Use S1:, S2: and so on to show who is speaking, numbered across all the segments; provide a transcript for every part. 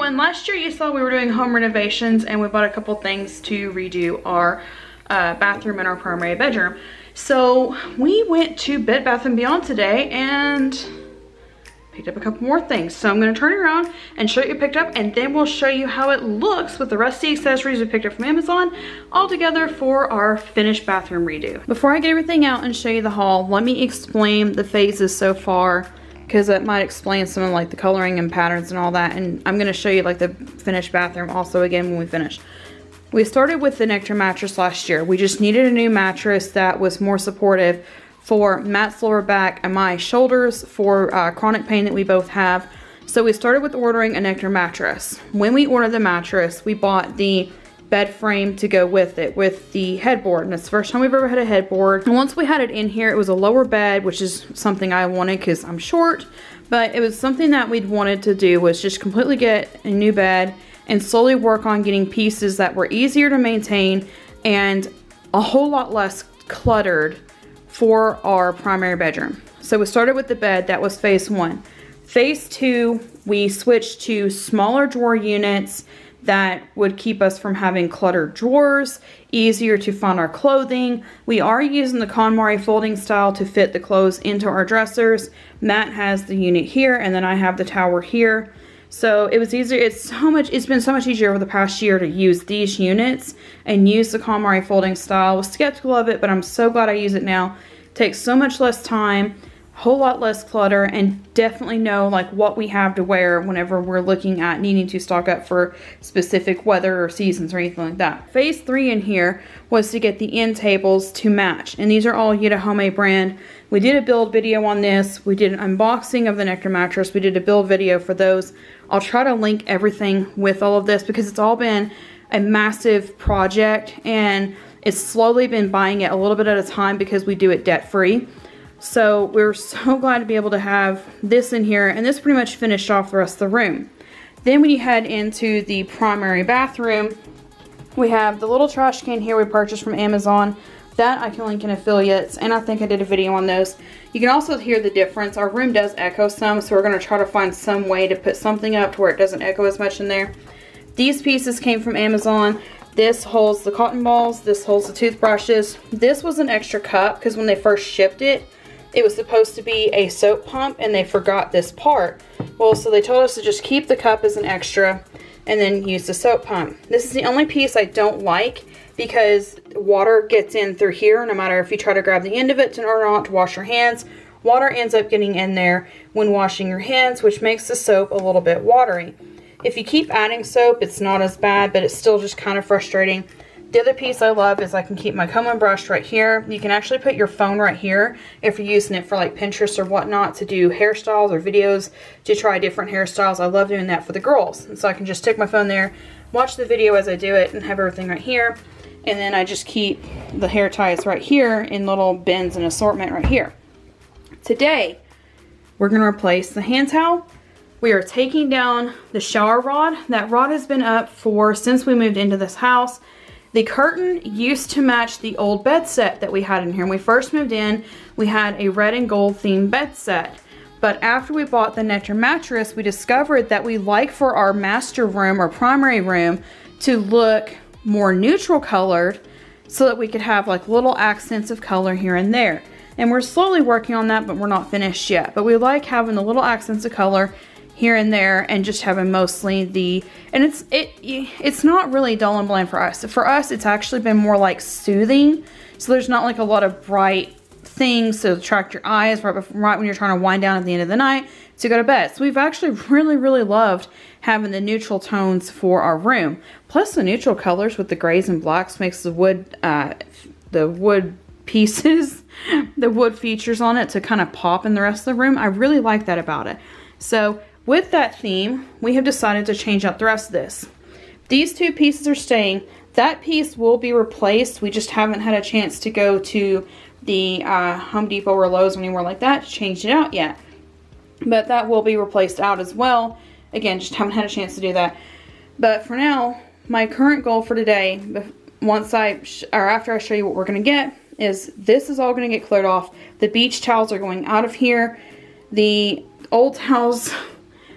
S1: everyone. Last year you saw we were doing home renovations and we bought a couple things to redo our bathroom and our primary bedroom. So we went to Bed Bath & Beyond today and picked up a couple more things. So I'm going to turn it around and show you what I picked up, and then we'll show you how it looks with the rest of the accessories we picked up from Amazon all together for our finished bathroom redo. Before I get everything out and show you the haul, let me explain the phases so far, because that might explain some of like the coloring and patterns and all that. And I'm going to show you like the finished bathroom also again when we finish. We started with the Nectar mattress last year. We just needed a new mattress that was more supportive for Matt's lower back and my shoulders for chronic pain that we both have. So we started with ordering a Nectar mattress. When we ordered the mattress, we bought the bed frame to go with it, with the headboard. And it's the first time we've ever had a headboard. And once we had it in here, it was a lower bed, which is something I wanted because I'm short. But it was something that we'd wanted to do, was just completely get a new bed and slowly work on getting pieces that were easier to maintain and a whole lot less cluttered for our primary bedroom. So we started with the bed. That was phase one. Phase two, we switched to smaller drawer units that would keep us from having cluttered drawers, easier to find our clothing. We are using the KonMari folding style to fit the clothes into our dressers. Matt has the unit here, and then I have the tower here. So it was easier. It's been so much easier over the past year to use these units and use the KonMari folding style. I was skeptical of it, but I'm so glad I use it now. It takes so much less time, a whole lot less clutter, and definitely know like what we have to wear whenever we're looking at needing to stock up for specific weather or seasons or anything like that. Phase three in here was to get the end tables to match, and these are all Home brand. We did a build video on this. We did an unboxing of the Nectar mattress. We did a build video for those. I'll try to link everything with all of this because it's all been a massive project, and it's slowly been buying it a little bit at a time because we do it debt free. So we're so glad to be able to have this in here, and this pretty much finished off the rest of the room. Then when you head into the primary bathroom, we have the little trash can here we purchased from Amazon. That I can link in affiliates, and I think I did a video on those. You can also hear the difference. Our room does echo some, so we're going to try to find some way to put something up to where it doesn't echo as much in there. These pieces came from Amazon. This holds the cotton balls. This holds the toothbrushes. This was an extra cup because when they first shipped it, it was supposed to be a soap pump, and they forgot this part. Well, so they told us to just keep the cup as an extra and then use the soap pump. This is the only piece I don't like because water gets in through here. No matter if you try to grab the end of it or not to wash your hands, water ends up getting in there when washing your hands, which makes the soap a little bit watery. If you keep adding soap, it's not as bad, but it's still just kind of frustrating. The other piece I love is I can keep my comb and brush right here. You can actually put your phone right here if you're using it for like Pinterest or whatnot to do hairstyles or videos, to try different hairstyles. I love doing that for the girls. And so I can just stick my phone there, watch the video as I do it, and have everything right here. And then I just keep the hair ties right here in little bins and assortment right here. Today, we're going to replace the hand towel. We are taking down the shower rod. That rod has been up since we moved into this house. The curtain used to match the old bed set that we had in here. When we first moved in, we had a red and gold themed bed set. But after we bought the Nectar mattress, we discovered that we like for our master room or primary room to look more neutral colored so that we could have like little accents of color here and there. And we're slowly working on that, but we're not finished yet. But we like having the little accents of color here and there, and just having mostly and it's not really dull and bland for us. For us, it's actually been more like soothing. So there's not like a lot of bright things to attract your eyes right when you're trying to wind down at the end of the night to go to bed. So we've actually really loved having the neutral tones for our room. Plus the neutral colors with the grays and blacks makes the wood pieces, the wood features on it to kind of pop in the rest of the room. I really like that about it. So with that theme, we have decided to change out the rest of this. These two pieces are staying. That piece will be replaced. We just haven't had a chance to go to the Home Depot or Lowe's or anywhere like that to change it out yet. But that will be replaced out as well. Again, just haven't had a chance to do that. But for now, my current goal for today, after I show you what we're going to get, is this is all going to get cleared off. The beach towels are going out of here. The old towels.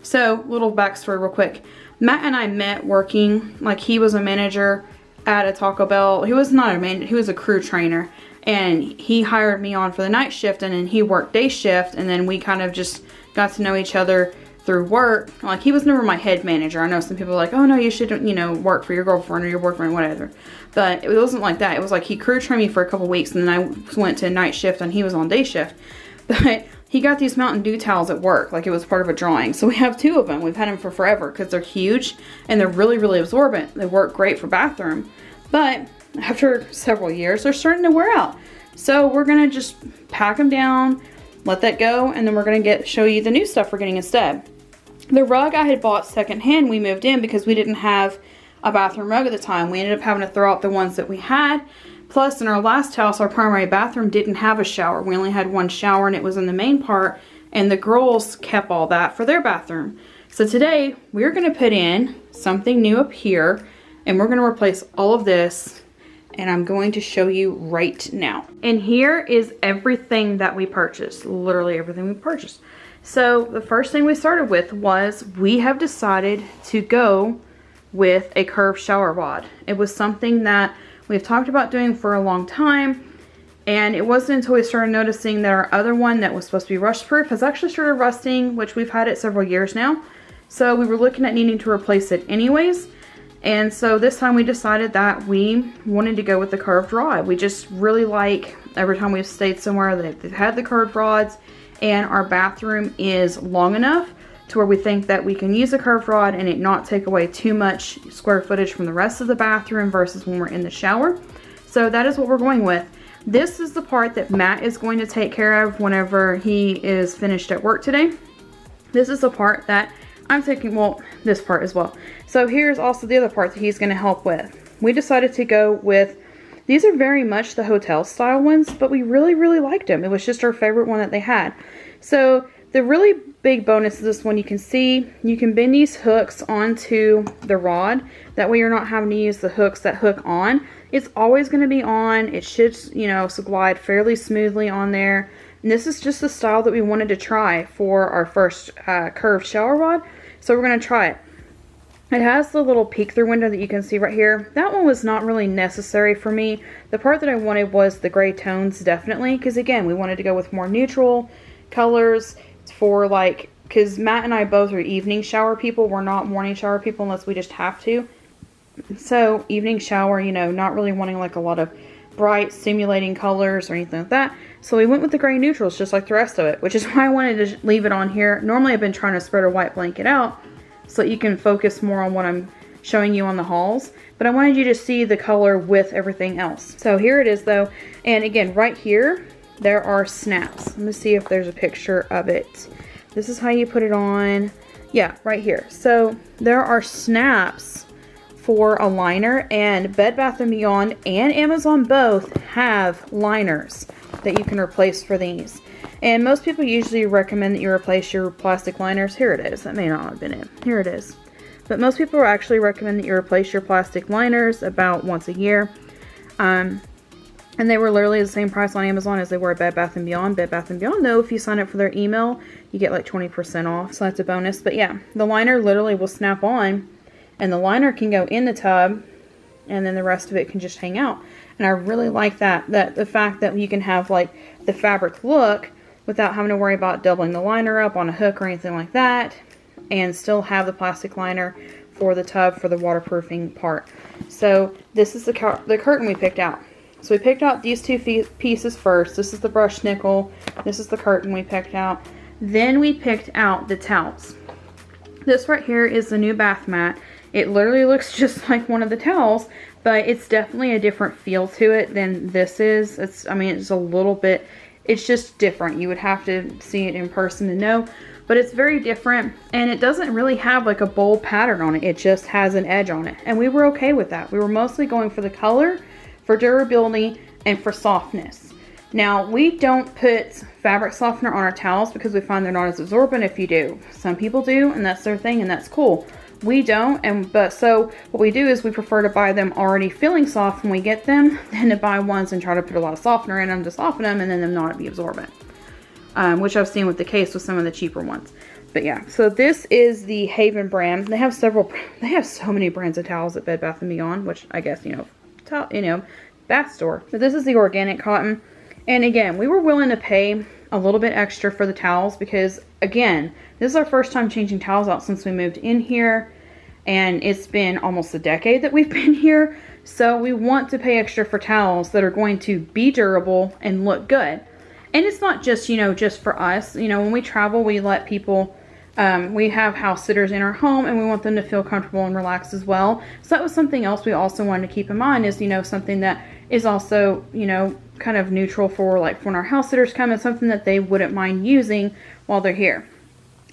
S1: So, little backstory real quick. Matt and I met working, like he was a manager at a Taco Bell. He was not a manager, he was a crew trainer. And he hired me on for the night shift, and then he worked day shift, and then we kind of just got to know each other through work. Like, he was never my head manager. I know some people are like, oh no, you should, you know, work for your girlfriend or your boyfriend, whatever. But it wasn't like that. It was like he crew trained me for a couple weeks, and then I went to night shift and he was on day shift. But he got these Mountain Dew towels at work, like it was part of a drawing. So we have 2 of them. We've had them for forever because they're huge and they're really, really absorbent. They work great for bathroom. But after several years, they're starting to wear out. So we're going to just pack them down, let that go, and then we're going to show you the new stuff we're getting instead. The rug I had bought secondhand, we moved in because we didn't have a bathroom rug at the time. We ended up having to throw out the ones that we had. Plus, in our last house, our primary bathroom didn't have a shower. We only had 1 shower, and it was in the main part, and the girls kept all that for their bathroom. So today, we're going to put in something new up here, and we're going to replace all of this, and I'm going to show you right now. And here is everything that we purchased, literally everything we purchased. So the first thing we started with was we have decided to go with a curved shower rod. It was something that we've talked about doing for a long time, and it wasn't until we started noticing that our other one that was supposed to be rust proof has actually started rusting, which we've had it several years now. So we were looking at needing to replace it anyways. And so this time we decided that we wanted to go with the curved rod. We just really like, every time we've stayed somewhere that they've had the curved rods, and our bathroom is long enough to where we think that we can use a curved rod and it not take away too much square footage from the rest of the bathroom versus when we're in the shower. So that is what we're going with. This is the part that Matt is going to take care of whenever he is finished at work today. This is the part that I'm taking, well, this part as well. So here's also the other part that he's going to help with. We decided to go with, these are very much the hotel style ones, but we really, really liked them. It was just our favorite one that they had. So the really big bonus is this one. You can see, you can bend these hooks onto the rod. That way you're not having to use the hooks that hook on. It's always going to be on. It should, you know, glide fairly smoothly on there. And this is just the style that we wanted to try for our first curved shower rod. So we're going to try it. It has the little peek through window that you can see right here. That one was not really necessary for me. The part that I wanted was the gray tones, definitely. Because again, we wanted to go with more neutral colors for like, because Matt and I both are evening shower people. We're not morning shower people unless we just have to. So evening shower, you know, not really wanting like a lot of bright stimulating colors or anything like that. So we went with the gray neutrals just like the rest of it, which is why I wanted to leave it on here. Normally I've been trying to spread a white blanket out so that you can focus more on what I'm showing you on the hauls, but I wanted you to see the color with everything else. So here it is though, and again right here there are snaps. Let me see if there's a picture of it. This is how you put it on. Yeah, right here. So there are snaps for a liner, and Bed Bath & Beyond and Amazon both have liners that you can replace for these. And most people usually recommend that you replace your plastic liners. Here it is. That may not have been it. Here it is. But most people actually recommend that you replace your plastic liners about once a year. And they were literally the same price on Amazon as they were at Bed Bath & Beyond. Bed Bath & Beyond, though, if you sign up for their email, you get like 20% off. So that's a bonus. But yeah, the liner literally will snap on. And the liner can go in the tub, and then the rest of it can just hang out. And I really like that the fact that you can have like the fabric look without having to worry about doubling the liner up on a hook or anything like that, and still have the plastic liner for the tub for the waterproofing part. So this is the curtain we picked out. So we picked out these 2 pieces first. This is the brush nickel. This is the curtain we picked out. Then we picked out the towels. This right here is the new bath mat. It literally looks just like one of the towels, but it's definitely a different feel to it than this is. It's a little bit, it's just different. You would have to see it in person to know, but it's very different, and it doesn't really have like a bold pattern on it. It just has an edge on it, and we were okay with that. We were mostly going for the color, for durability, and for softness. Now, we don't put fabric softener on our towels because we find they're not as absorbent if you do. Some people do, and that's their thing, and that's cool. We don't, so what we do is we prefer to buy them already feeling soft when we get them than to buy ones and try to put a lot of softener in them to soften them and then them not be absorbent. Which I've seen with the case with some of the cheaper ones. But yeah, so this is the Haven brand. They have so many brands of towels at Bed Bath & Beyond, which I guess, bath store. But this is the organic cotton. And again, we were willing to pay a little bit extra for the towels because, again, this is our first time changing towels out since we moved in here. And it's been almost a decade that we've been here. So we want to pay extra for towels that are going to be durable and look good. And it's not just, just for us. When we travel, we let people, we have house sitters in our home and we want them to feel comfortable and relaxed as well. So that was something else we also wanted to keep in mind is, something that is also, kind of neutral for like when our house sitters come and something that they wouldn't mind using while they're here.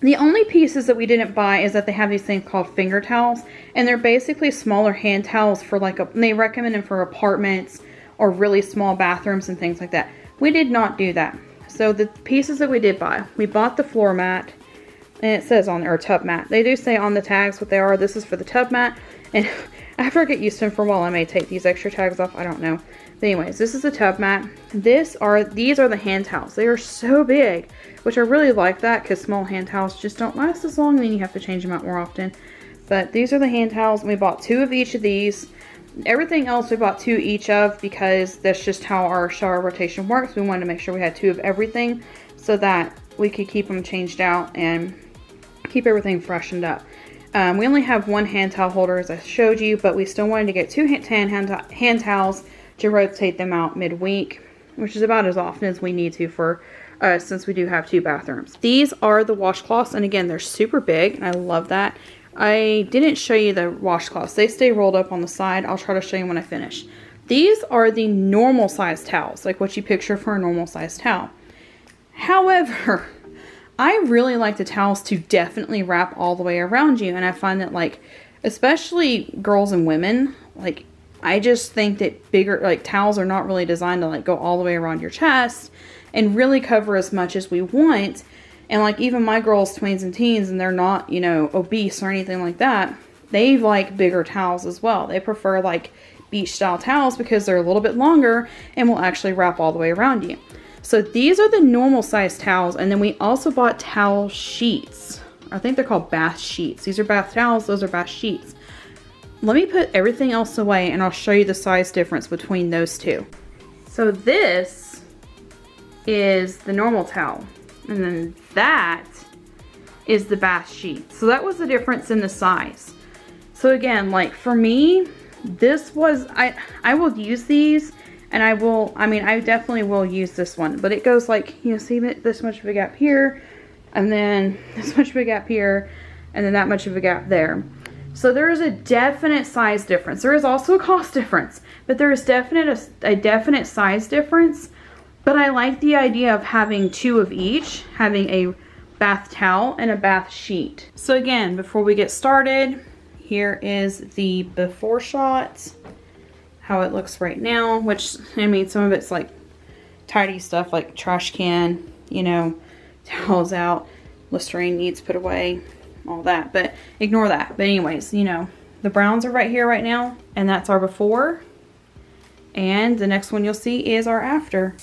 S1: The only pieces that we didn't buy is that they have these things called finger towels, and they're basically smaller hand towels for they recommend them for apartments or really small bathrooms and things like that. We did not do that. So the pieces that we did buy, we bought the floor mat, and it says on there, tub mat. They do say on the tags what they are. This is for the tub mat, and after I get used to them for a while, I may take these extra tags off. I don't know. But anyways, this is the tub mat. These are the hand towels. They are so big, which I really like that because small hand towels just don't last as long and then you have to change them out more often. But these are the hand towels, and we bought 2 of each of these. Everything else we bought 2 each of because that's just how our shower rotation works. We wanted to make sure we had 2 of everything so that we could keep them changed out and keep everything freshened up. We only have 1 hand towel holder as I showed you, but we still wanted to get 2 hand towels to rotate them out midweek, which is about as often as we need to for since we do have 2 bathrooms. These are the washcloths, and again, they're super big, and I love that. I didn't show you the washcloths. They stay rolled up on the side. I'll try to show you when I finish. These are the normal size towels, like what you picture for a normal size towel. However, I really like the towels to definitely wrap all the way around you, and I find that especially girls and women, I just think that bigger towels are not really designed to go all the way around your chest and really cover as much as we want. And even my girls, tweens and teens, and they're not, obese or anything like that, they like bigger towels as well. They prefer beach style towels because they're a little bit longer and will actually wrap all the way around you. So these are the normal size towels, and then we also bought towel sheets. I think they're called bath sheets. These are bath towels, those are bath sheets. Let me put everything else away and I'll show you the size difference between those 2. So this is the normal towel, and then that is the bath sheet. So that was the difference in the size. So again, for me, this was, I will use these, and I definitely will use this one, but it goes see this much of a gap here, and then this much of a gap here, and then that much of a gap there. So there is a definite size difference. There is also a cost difference, but there is a definite size difference. But I like the idea of having 2 of each, having a bath towel and a bath sheet. So again, before we get started, here is the before shot, how it looks right now, which, some of it's tidy stuff like trash can, towels out, Listerine needs put away, all that, but ignore that. But anyways, the browns are right here right now, and that's our before, and the next one you'll see is our after.